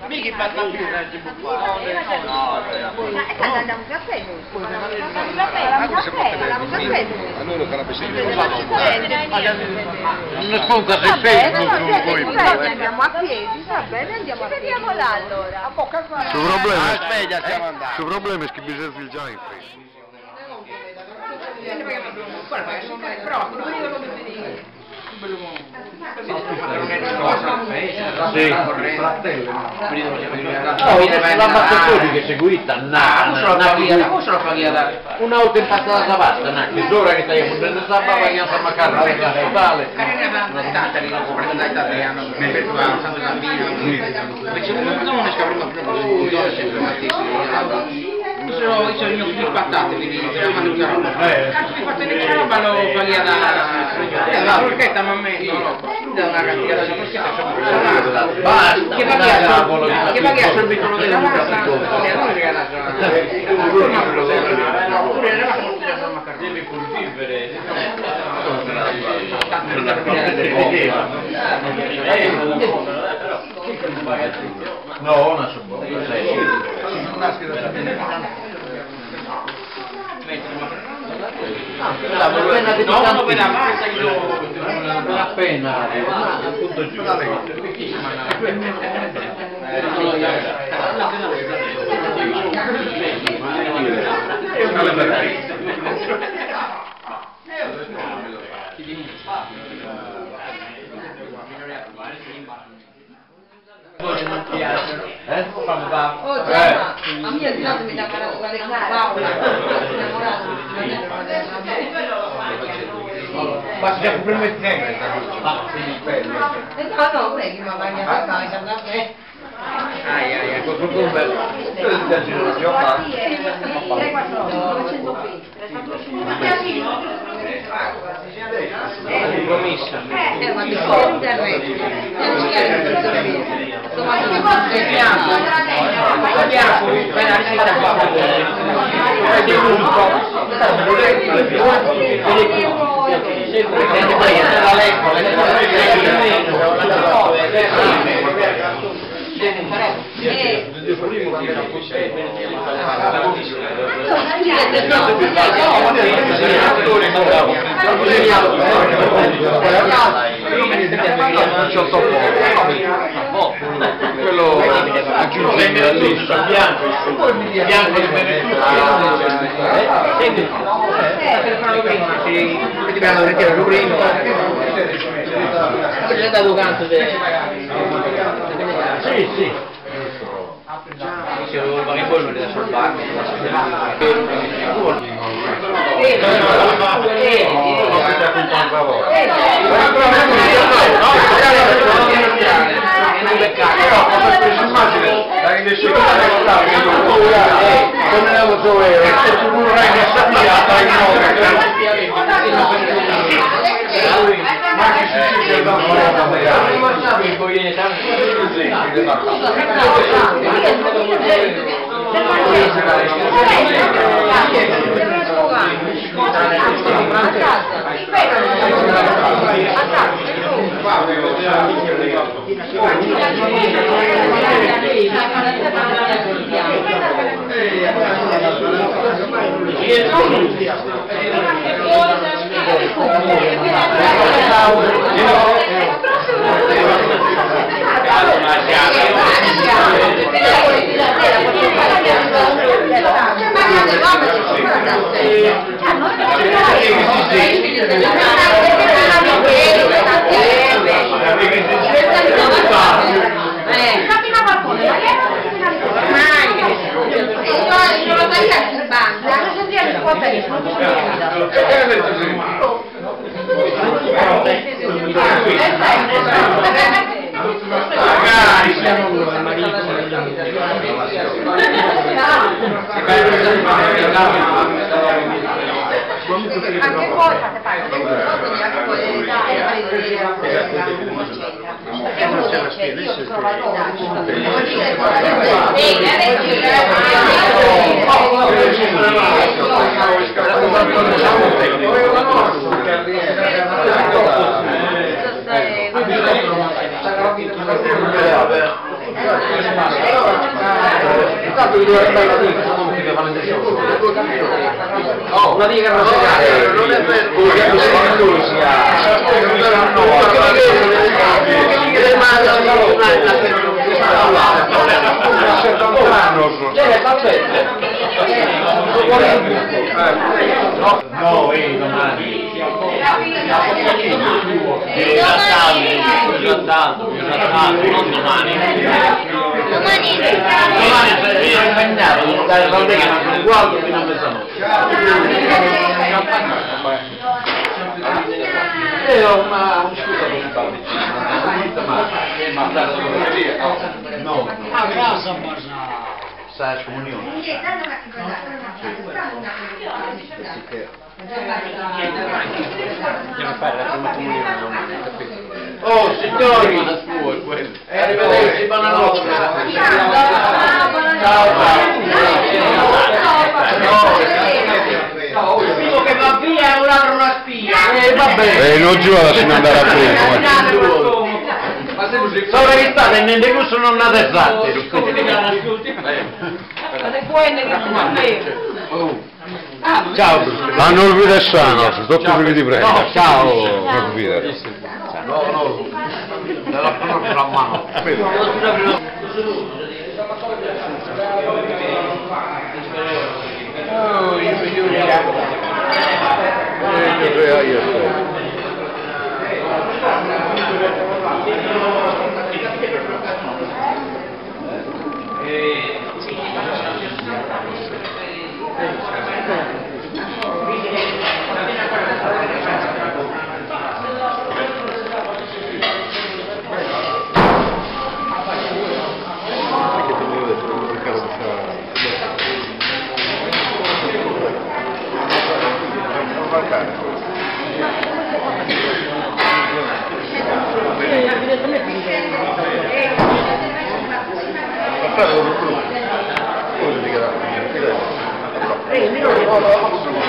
Mica parla più, no, andiamo a caffè noi. Allora sarà non sponta se Facebook poi. Andiamo a piedi, va bene, andiamo a piedi. Vediamo là allora. Il problema è che bisogna sviluppare in Facebook. L'ambasciatore che seguita, una volta impastata la pasta, mezz'ora che stai prendendo la pasta, andiamo a fare carne totale. Sono io più impattate, quindi dobbiamo tutta roba. Cazzo mi fate le roba lo paghi la forchetta ma me da una cattiva da forchetta basta che paghi a sul vicolo della pasta e allora ragazzi pure la pasta deve convivere no, una sono no, per la massa io appena appunto giù Oh già, a mia di notte mi dà guardare Paola, Ma si può permettere? no, non è che mi va a casa da me. Ma mi sono del resto. Quello aggiungendo bianco di dobbiamo ritirare prima è dato canto sì ma che poi non è da salvarmi Anche voi fate parte del gruppo, anche voi perché uno dice io mi sono valutato vuol dire Intanto vi dovete fare una dica, non si fanno una dica non si non è per No, domani. Non domani. Domani è impegnato, devo dare la lega, ma guardo fino a mezzanotte. Io ma scusa per farmi. No. A casa Sai comunione. Andiamo a fare la prima comunione, non ho capito. Oh signori! Arrivederci, buonanotte! Ciao! Il primo che va via è un altro una spia! E non ci vado a andare a prima. Sono registrate nel gusto non nate esatte! Ciao! Ma non vi lasciamo, sto più di prendere. No, ciao! Non vi No, te la conosco la mano. Oh, io Cosa ti